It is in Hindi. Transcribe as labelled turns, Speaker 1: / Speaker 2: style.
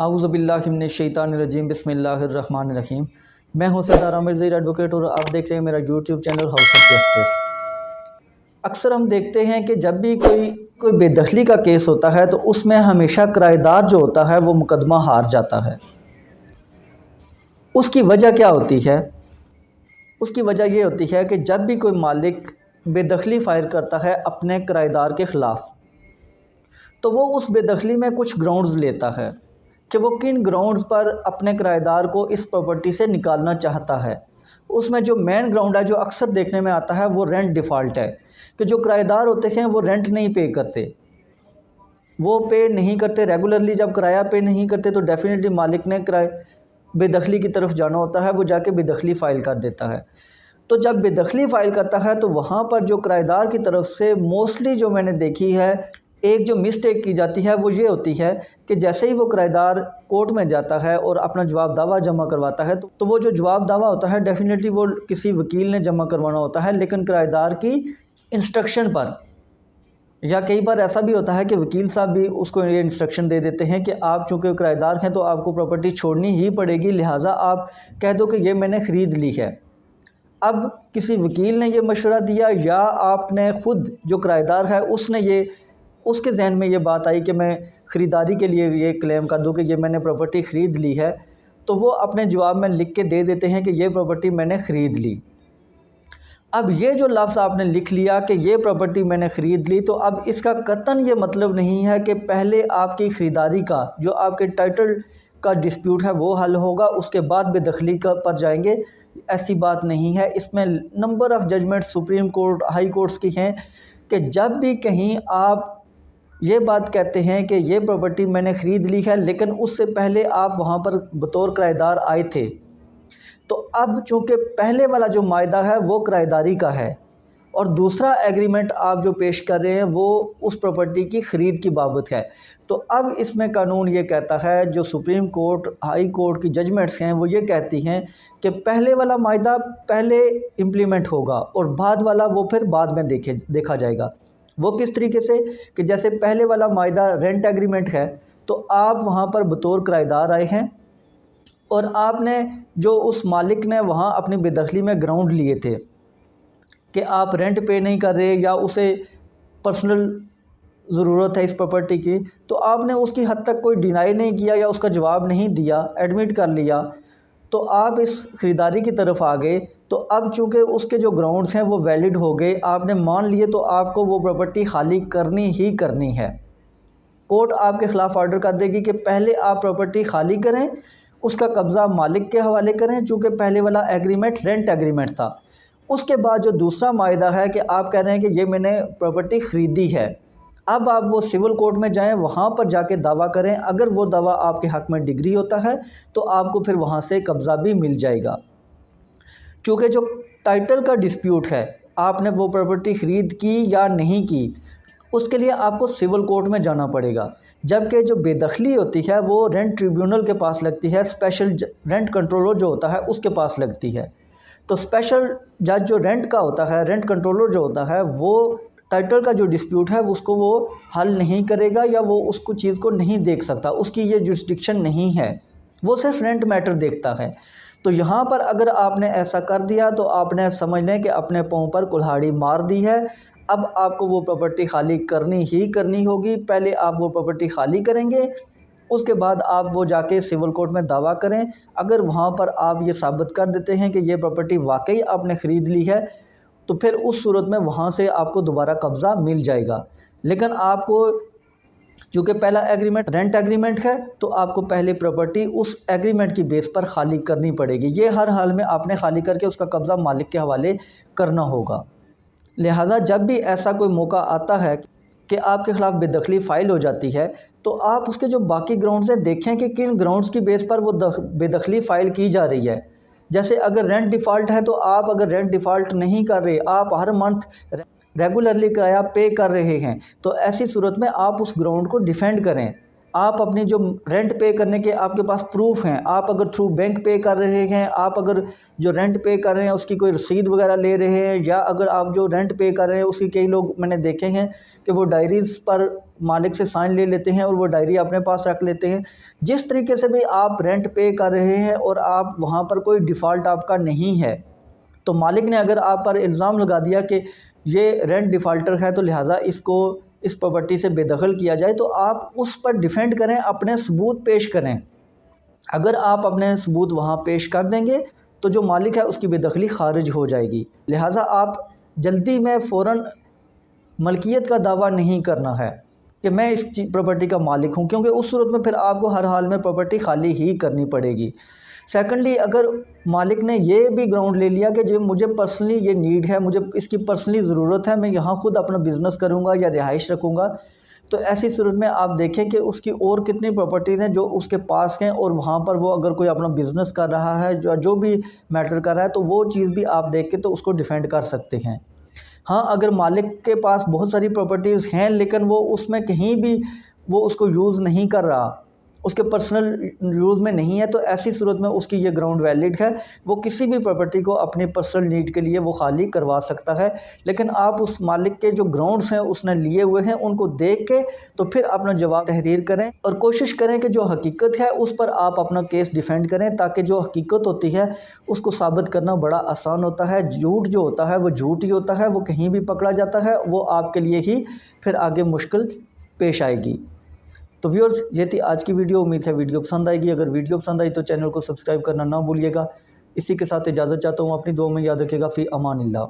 Speaker 1: आऊज़ुबिल्लाहि मिनश्शैतानिर्रजीम बिस्मिल्लाहिर्रहमानिर्रहीम। मैं हूं सरदार आमिर ज़हीर एडवोकेट और आप देख रहे हैं मेरा YouTube channel house of justice. अक्सर हम देखते हैं कि जब भी कोई बेदखली का केस होता है तो उसमें हमेशा किराएदार जो होता है वो मुकदमा हार जाता है। उसकी वजह क्या होती है? उसकी वजह ये होती है कि जब भी कोई मालिक बेदखली फ़ाइल करता है अपने किराएदार के ख़िलाफ़, तो वो उस बेदखली में कुछ ग्राउंड्स लेता है कि वो किन ग्राउंड्स पर अपने किराएदार को इस प्रॉपर्टी से निकालना चाहता है। उसमें जो मेन ग्राउंड है जो अक्सर देखने में आता है वो रेंट डिफ़ॉल्ट है, कि जो किराएदार होते हैं वो रेंट नहीं पे करते, वो पे नहीं करते रेगुलरली। जब किराया पे नहीं करते तो डेफिनेटली मालिक ने बेदखली की तरफ जाना होता है, वो जाके बेदखली फ़ाइल कर देता है। तो जब बेदखली फ़ाइल करता है तो वहाँ पर जो किराएदार की तरफ से मोस्टली जो मैंने देखी है, एक जो मिस्टेक की जाती है वो ये होती है कि जैसे ही वो किराएदार कोर्ट में जाता है और अपना जवाब दावा जमा करवाता है तो वो जो जवाब दावा होता है डेफिनेटली वो किसी वकील ने जमा करवाना होता है, लेकिन किराएदार की इंस्ट्रक्शन पर। या कई बार ऐसा भी होता है कि वकील साहब भी उसको ये इंस्ट्रक्शन दे देते हैं कि आप चूँकि किराएदार हैं तो आपको प्रॉपर्टी छोड़नी ही पड़ेगी, लिहाजा आप कह दो कि ये मैंने ख़रीद ली है। अब किसी वकील ने ये मशवरा दिया या आपने ख़ुद जो किराएदार है उसके जहन में ये बात आई कि मैं ख़रीदारी के लिए ये क्लेम कर दूं कि ये मैंने प्रॉपर्टी ख़रीद ली है, तो वो अपने जवाब में लिख के दे देते हैं कि ये प्रॉपर्टी मैंने ख़रीद ली। अब ये जो लफ्ज़ आपने लिख लिया कि ये प्रॉपर्टी मैंने ख़रीद ली, तो अब इसका कतन ये मतलब नहीं है कि पहले आपकी ख़रीदारी का जो आपके टाइटल का डिस्प्यूट है वो हल होगा, उसके बाद बेदखली का पर जाएंगे। ऐसी बात नहीं है। इसमें number of judgement supreme court, high courts की हैं कि जब भी कहीं आप ये बात कहते हैं कि ये प्रॉपर्टी मैंने ख़रीद ली है, लेकिन उससे पहले आप वहाँ पर बतौर किराएदार आए थे, तो अब चूँकि पहले वाला जो मायदा है वो किराएदारी का है और दूसरा एग्रीमेंट आप जो पेश कर रहे हैं वो उस प्रॉपर्टी की ख़रीद की बाबत है, तो अब इसमें कानून ये कहता है, जो सुप्रीम कोर्ट, हाई कोर्ट की जजमेंट्स हैं वो ये कहती हैं कि पहले वाला मायदा पहले इम्प्लीमेंट होगा और बाद वाला वो फिर बाद में देखा जाएगा। वो किस तरीके से कि जैसे पहले वाला मायदा रेंट एग्रीमेंट है, तो आप वहाँ पर बतौर किराएदार आए हैं और आपने जो उस मालिक ने वहाँ अपनी बेदखली में ग्राउंड लिए थे कि आप रेंट पे नहीं कर रहे या उसे पर्सनल ज़रूरत है इस प्रॉपर्टी की, तो आपने उसकी हद तक कोई डिनाई नहीं किया या उसका जवाब नहीं दिया, एडमिट कर लिया, तो आप इस ख़रीदारी की तरफ आ गए। तो अब चूँकि उसके जो ग्राउंड्स हैं वो वैलिड हो गए, आपने मान लिए, तो आपको वो प्रॉपर्टी खाली करनी ही करनी है। कोर्ट आपके ख़िलाफ़ ऑर्डर कर देगी कि पहले आप प्रॉपर्टी खाली करें, उसका कब्ज़ा मालिक के हवाले करें, चूँकि पहले वाला एग्रीमेंट रेंट एग्रीमेंट था। उसके बाद जो दूसरा मायदा है कि आप कह रहे हैं कि ये मैंने प्रॉपर्टी ख़रीदी है, अब आप वो सिविल कोर्ट में जाएं, वहाँ पर जाके दावा करें। अगर वो दावा आपके हक़ में डिग्री होता है तो आपको फिर वहाँ से कब्ज़ा भी मिल जाएगा। चूँकि जो टाइटल का डिस्प्यूट है, आपने वो प्रॉपर्टी ख़रीद की या नहीं की, उसके लिए आपको सिविल कोर्ट में जाना पड़ेगा, जबकि जो बेदखली होती है वो रेंट ट्रिब्यूनल के पास लगती है, स्पेशल रेंट कंट्रोलर जो होता है उसके पास लगती है। तो स्पेशल जज जो रेंट का होता है, रेंट कंट्रोलर जो होता है, वो टाइटल का जो डिस्प्यूट है उसको वो हल नहीं करेगा या वो उसको चीज़ को नहीं देख सकता, उसकी ये जुरिस्डिक्शन नहीं है, वो सिर्फ रेंट मैटर देखता है। तो यहाँ पर अगर आपने ऐसा कर दिया तो आपने समझ लें कि अपने पाँव पर कुल्हाड़ी मार दी है। अब आपको वो प्रॉपर्टी खाली करनी ही करनी होगी। पहले आप वो प्रॉपर्टी खाली करेंगे, उसके बाद आप वो जाके सिविल कोर्ट में दावा करें। अगर वहाँ पर आप ये साबित कर देते हैं कि ये प्रॉपर्टी वाकई आपने ख़रीद ली है, तो फिर उस सूरत में वहाँ से आपको दोबारा कब्ज़ा मिल जाएगा। लेकिन आपको चूँकि पहला एग्रीमेंट रेंट एग्रीमेंट है, तो आपको पहले प्रॉपर्टी उस एग्रीमेंट की बेस पर खाली करनी पड़ेगी। ये हर हाल में आपने खाली करके उसका कब्ज़ा मालिक के हवाले करना होगा। लिहाजा जब भी ऐसा कोई मौका आता है कि आपके ख़िलाफ़ बेदखली फ़ाइल हो जाती है, तो आप उसके जो बाकी ग्राउंड्स हैं देखें कि किन ग्राउंड्स की बेस पर वो बेदखली फ़ाइल की जा रही है। जैसे अगर रेंट डिफ़ॉल्ट है, तो आप अगर रेंट डिफ़ॉल्ट नहीं कर रहे, आप हर मंथ रेगुलरली किराया पे कर रहे हैं, तो ऐसी सूरत में आप उस ग्राउंड को डिफेंड करें आप अपनी जो रेंट पे करने के आपके पास प्रूफ हैं, आप अगर थ्रू बैंक पे कर रहे हैं, आप अगर जो रेंट पे कर रहे हैं उसकी कोई रसीद वगैरह ले रहे हैं, या अगर आप जो रेंट पे कर रहे हैं उसकी, कई लोग मैंने देखे हैं कि वो डायरीज़ पर मालिक से साइन ले लेते हैं और वो डायरी अपने पास रख लेते हैं। जिस तरीके से भी आप रेंट पे कर रहे हैं और आप वहाँ पर कोई डिफ़ॉल्ट आपका नहीं है, तो मालिक ने अगर आप पर इल्ज़ाम लगा दिया कि ये रेंट डिफ़ाल्टर है तो लिहाजा इसको इस प्रॉपर्टी से बेदखल किया जाए, तो आप उस पर डिफेंड करें, अपने सबूत पेश करें। अगर आप अपने सबूत वहाँ पेश कर देंगे तो जो मालिक है उसकी बेदखली खारिज हो जाएगी। लिहाजा आप जल्दी में फ़ौरन मलकियत का दावा नहीं करना है कि मैं इस प्रॉपर्टी का मालिक हूँ, क्योंकि उस सूरत में फिर आपको हर हाल में प्रॉपर्टी खाली ही करनी पड़ेगी। सेकंडली, अगर मालिक ने ये भी ग्राउंड ले लिया कि जो मुझे पर्सनली ये नीड है, मुझे इसकी पर्सनली ज़रूरत है, मैं यहाँ ख़ुद अपना बिज़नेस करूँगा या रिहाइश रखूँगा, तो ऐसी सूरत में आप देखें कि उसकी और कितनी प्रॉपर्टीज़ हैं जो उसके पास हैं, और वहाँ पर वो अगर कोई अपना बिज़नेस कर रहा है, जो भी मैटर कर रहा है, तो वो चीज़ भी आप देख के तो उसको डिफेंड कर सकते हैं। हाँ, अगर मालिक के पास बहुत सारी प्रॉपर्टीज़ हैं लेकिन वो उसमें कहीं भी वो उसको यूज़ नहीं कर रहा, उसके पर्सनल यूज़ में नहीं है, तो ऐसी सूरत में उसकी ये ग्राउंड वैलिड है। वो किसी भी प्रॉपर्टी को अपनी पर्सनल नीड के लिए वो खाली करवा सकता है। लेकिन आप उस मालिक के जो ग्राउंड्स हैं उसने लिए हुए हैं, उनको देख के तो फिर अपना जवाब तहरीर करें और कोशिश करें कि जो हकीकत है उस पर आप अपना केस डिफेंड करें, ताकि जो हकीकत होती है उसको साबित करना बड़ा आसान होता है। झूठ जो होता है वो झूठ ही होता है, वो कहीं भी पकड़ा जाता है, वो आपके लिए ही फिर आगे मुश्किल पेश आएगी। तो व्यूअर्स, ये थी आज की वीडियो। उम्मीद है वीडियो पसंद आएगी। अगर वीडियो पसंद आई तो चैनल को सब्सक्राइब करना ना भूलिएगा। इसी के साथ इजाज़त चाहता हूँ। अपनी दुआ में याद रखिएगा। फ़ी अमानिल्लाह।